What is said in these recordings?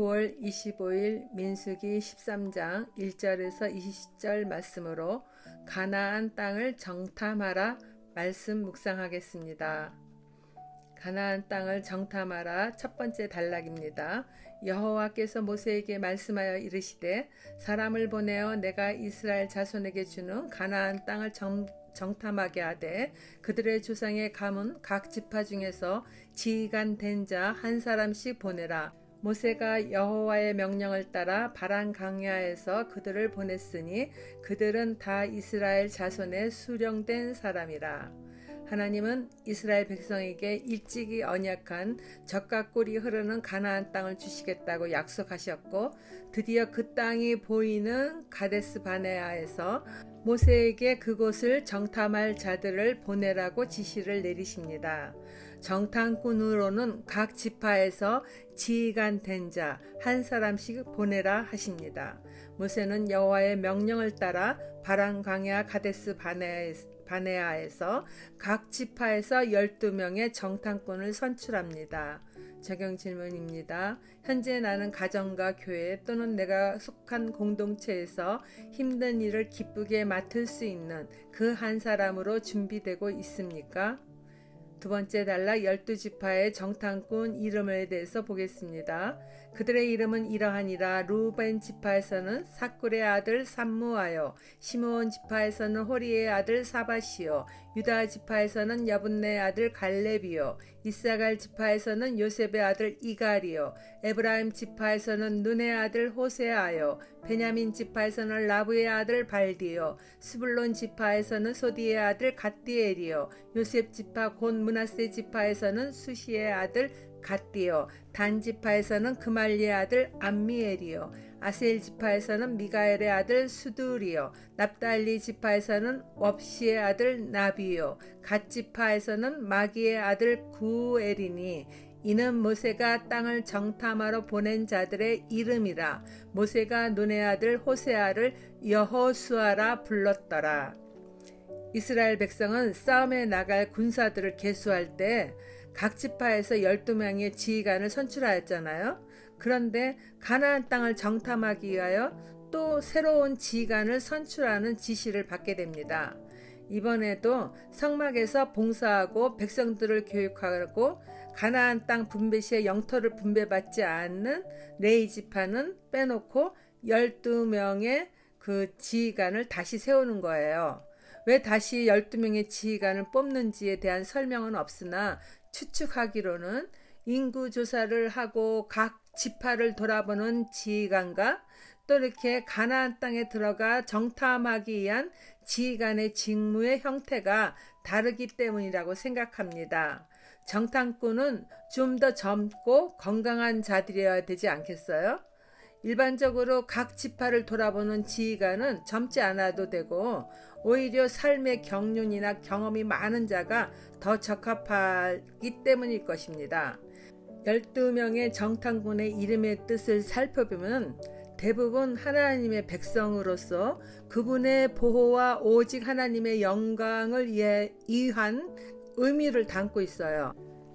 9월 25일 민수기 13장 1절에서 20절 말씀으로 가나안 땅을 정탐하라 말씀 묵상하겠습니다. 가나안 땅을 정탐하라 첫 번째 단락입니다. 여호와께서 모세에게 말씀하여 이르시되 사람을 보내어 내가 이스라엘 자손에게 주는 가나안 땅을 정탐하게 하되 그들의 조상의 가문 각 지파 중에서 지휘관 된 자 한 사람씩 보내라. 모세가 여호와의 명령을 따라 바란 강야에서 그들을 보냈으니 그들은 다 이스라엘 자손의 수령된 사람이라. 하나님은 이스라엘 백성에게 일찍이 언약한 젖과 꿀이 흐르는 가나안 땅을 주시겠다고 약속하셨고 드디어 그 땅이 보이는 가데스 바네아에서 모세에게 그곳을 정탐할 자들을 보내라고 지시를 내리십니다. 정탐꾼으로는 각 지파에서 지휘관 된 자 한 사람씩 보내라 하십니다. 모세는 여호와의 명령을 따라 바란 광야 가데스 바네아에서 각 지파에서 12명의 정탐꾼을 선출합니다. 적용 질문입니다. 현재 나는 가정과 교회 또는 내가 속한 공동체에서 힘든 일을 기쁘게 맡을 수 있는 그 한 사람으로 준비되고 있습니까? 두 번째 단락 12지파의 정탐꾼 이름에 대해서 보겠습니다. 그들의 이름은 이러하니라. 루벤 지파에서는 사꿀의 아들 삼무아요, 시므온 지파에서는 호리의 아들 사바시요, 유다 지파에서는 여분네의 아들 갈렙이요, 이사갈 지파에서는 요셉의 아들 이갈이요, 에브라임 지파에서는 눈의 아들 호세아요, 베냐민 지파에서는 라브의 아들 발디요, 스불론 지파에서는 소디의 아들 갓디엘이요, 요셉 지파 곧 므낫세 지파에서는 수시의 아들 갓디요, 단 지파에서는 그말리의 아들 암미엘이요, 아셀 지파에서는 미가엘의 아들 수두리요, 납달리 지파에서는 웁시의 아들 나비요, 갓 지파에서는 마기의 아들 구엘이니 이는 모세가 땅을 정탐하러 보낸 자들의 이름이라. 모세가 눈의 아들 호세아를 여호수아라 불렀더라. 이스라엘 백성은 싸움에 나갈 군사들을 계수할 때 각 지파에서 12명의 지휘관을 선출하였잖아요. 그런데 가나안 땅을 정탐하기 위하여 또 새로운 지휘관을 선출하는 지시를 받게 됩니다. 이번에도 성막에서 봉사하고 백성들을 교육하고 가나안 땅 분배 시에 영토를 분배받지 않는 레위 지파는 빼놓고 12명의 그 지휘관을 다시 세우는 거예요. 왜 다시 12명의 지휘관을 뽑는지에 대한 설명은 없으나 추측하기로는 인구 조사를 하고 각 지파를 돌아보는 지휘관과 또 이렇게 가나안 땅에 들어가 정탐하기 위한 지휘관의 직무의 형태가 다르기 때문이라고 생각합니다. 정탐꾼은 좀 더 젊고 건강한 자들이어야 되지 않겠어요? 일반적으로 각 지파를 돌아보는 지휘관은 젊지 않아도 되고 오히려 삶의 경륜이나 경험이 많은 자가 더 적합하기 때문일 것입니다. 12명의 정탐꾼의 이름의 뜻을 살펴보면 대부분 하나님의 백성으로서 그분의 보호와 오직 하나님의 영광을 위한 의미를 담고 있어요.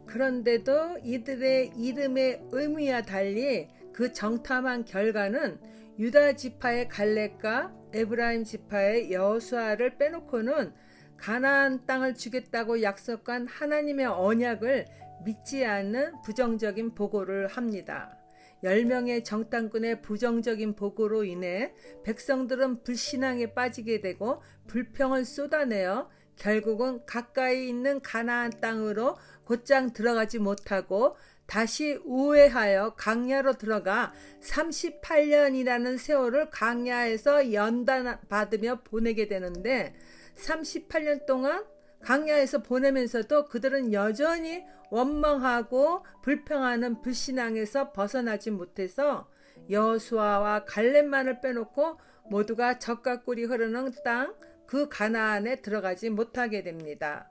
그런데도 이들의 이름의 의미와 달리 그 정탐한 결과는 유다 지파의 갈렙과 에브라임 지파의 여호수아를 빼놓고는 가나안 땅을 주겠다고 약속한 하나님의 언약을 믿지 않는 부정적인 보고를 합니다. 10명의 정탐꾼의 부정적인 보고로 인해 백성들은 불신앙에 빠지게 되고 불평을 쏟아내어 결국은 가까이 있는 가나안 땅으로 곧장 들어가지 못하고 다시 우회하여 광야로 들어가 38년이라는 세월을 광야에서 연단받으며 보내게 되는데 38년 동안 광야에서 보내면서도 그들은 여전히 원망하고 불평하는 불신앙에서 벗어나지 못해서 여호수아와 갈렙만을 빼놓고 모두가 젖과 꿀이 흐르는 땅 그 가나안에 들어가지 못하게 됩니다.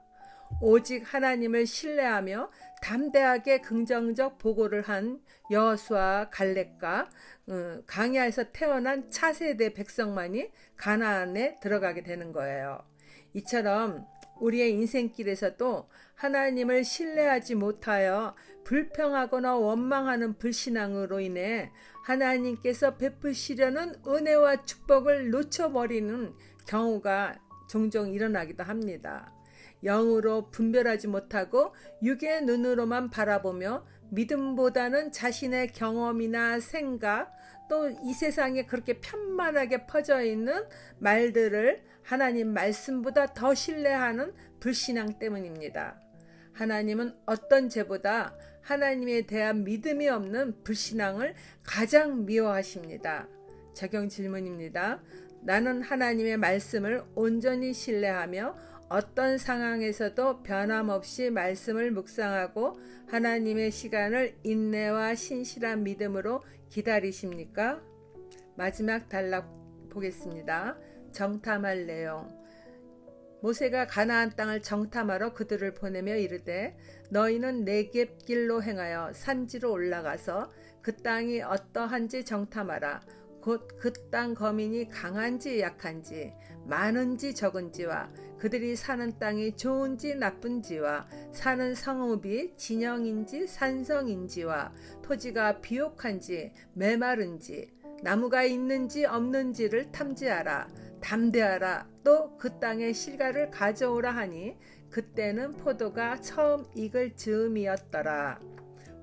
오직 하나님을 신뢰하며 담대하게 긍정적 보고를 한 여호수아 갈렙과 광야에서 태어난 차세대 백성만이 가나안에 들어가게 되는 거예요. 이처럼 우리의 인생길에서도 하나님을 신뢰하지 못하여 불평하거나 원망하는 불신앙으로 인해 하나님께서 베푸시려는 은혜와 축복을 놓쳐버리는 경우가 종종 일어나기도 합니다. 영으로 분별하지 못하고 육의 눈으로만 바라보며 믿음보다는 자신의 경험이나 생각, 또 이 세상에 그렇게 편만하게 퍼져 있는 말들을 하나님 말씀보다 더 신뢰하는 불신앙 때문입니다. 하나님은 어떤 죄보다 하나님에 대한 믿음이 없는 불신앙을 가장 미워하십니다. 적용 질문입니다. 나는 하나님의 말씀을 온전히 신뢰하며 어떤 상황에서도 변함없이 말씀을 묵상하고 하나님의 시간을 인내와 신실한 믿음으로 기다리십니까? 마지막 단락 보겠습니다. 정탐할 내용. 모세가 가나안 땅을 정탐하러 그들을 보내며 이르되 너희는 네겝 길로 행하여 산지로 올라가서 그 땅이 어떠한지 정탐하라. 곧 그 땅 거민이 강한지 약한지 많은지 적은지와 그들이 사는 땅이 좋은지 나쁜지와 사는 성읍이 진영인지 산성인지와 토지가 비옥한지 메마른지 나무가 있는지 없는지를 탐지하라. 담대하라. 또 그 땅의 실과를 가져오라 하니 그때는 포도가 처음 익을 즈음이었더라.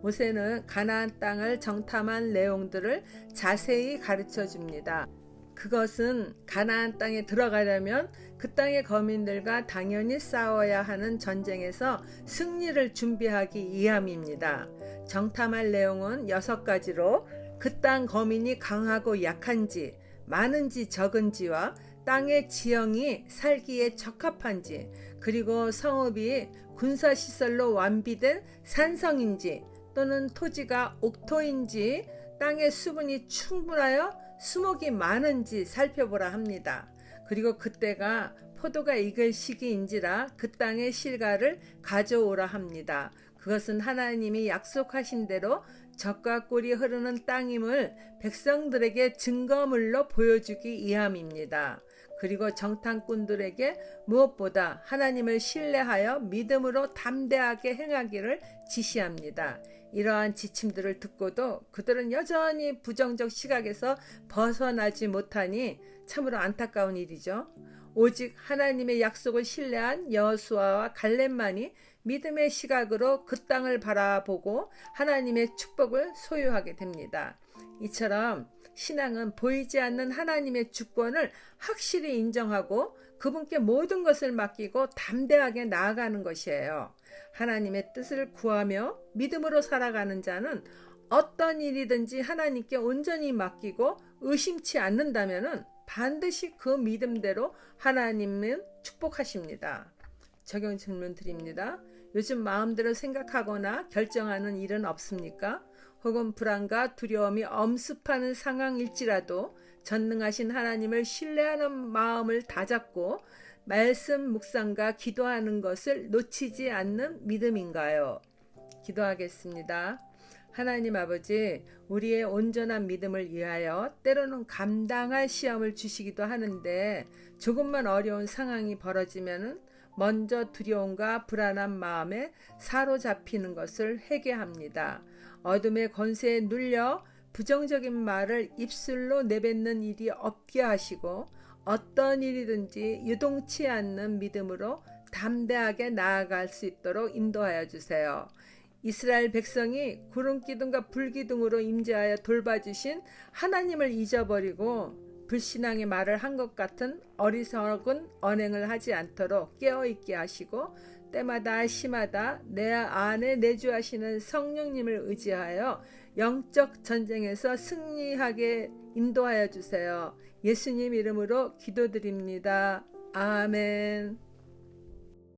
모세는 가나안 땅을 정탐한 내용들을 자세히 가르쳐 줍니다. 그것은 가나안 땅에 들어가려면 그 땅의 거민들과 당연히 싸워야 하는 전쟁에서 승리를 준비하기 위함입니다. 정탐할 내용은 6가지로 그 땅 거민이 강하고 약한지, 많은지 적은지와 땅의 지형이 살기에 적합한지, 그리고 성읍이 군사시설로 완비된 산성인지 또는 토지가 옥토인지 땅의 수분이 충분하여 수목이 많은지 살펴보라 합니다. 그리고 그때가 포도가 익을 시기인지라 그 땅의 실과를 가져오라 합니다. 그것은 하나님이 약속하신 대로 젖과 꿀이 흐르는 땅임을 백성들에게 증거물로 보여주기 위함입니다. 그리고 정탐꾼들에게 무엇보다 하나님을 신뢰하여 믿음으로 담대하게 행하기를 지시합니다. 이러한 지침들을 듣고도 그들은 여전히 부정적 시각에서 벗어나지 못하니 참으로 안타까운 일이죠. 오직 하나님의 약속을 신뢰한 여호수아와 갈렙만이 믿음의 시각으로 그 땅을 바라보고 하나님의 축복을 소유하게 됩니다. 이처럼 신앙은 보이지 않는 하나님의 주권을 확실히 인정하고 그분께 모든 것을 맡기고 담대하게 나아가는 것이에요. 하나님의 뜻을 구하며 믿음으로 살아가는 자는 어떤 일이든지 하나님께 온전히 맡기고 의심치 않는다면 반드시 그 믿음대로 하나님은 축복하십니다. 적용 질문 드립니다. 요즘 마음대로 생각하거나 결정하는 일은 없습니까? 혹은 불안과 두려움이 엄습하는 상황일지라도 전능하신 하나님을 신뢰하는 마음을 다잡고 말씀 묵상과 기도하는 것을 놓치지 않는 믿음인가요? 기도하겠습니다. 하나님 아버지, 우리의 온전한 믿음을 위하여 때로는 감당할 시험을 주시기도 하는데 조금만 어려운 상황이 벌어지면 먼저 두려움과 불안한 마음에 사로잡히는 것을 회개합니다. 어둠의 권세에 눌려 부정적인 말을 입술로 내뱉는 일이 없게 하시고 어떤 일이든지 유동치 않는 믿음으로 담대하게 나아갈 수 있도록 인도하여 주세요. 이스라엘 백성이 구름기둥과 불기둥으로 임재하여 돌봐주신 하나님을 잊어버리고 불신앙의 말을 한 것 같은 어리석은 언행을 하지 않도록 깨어있게 하시고 때마다 시마다 내 안에 내주하시는 성령님을 의지하여 영적 전쟁에서 승리하게 인도하여 주세요. 예수님 이름으로 기도드립니다. 아멘.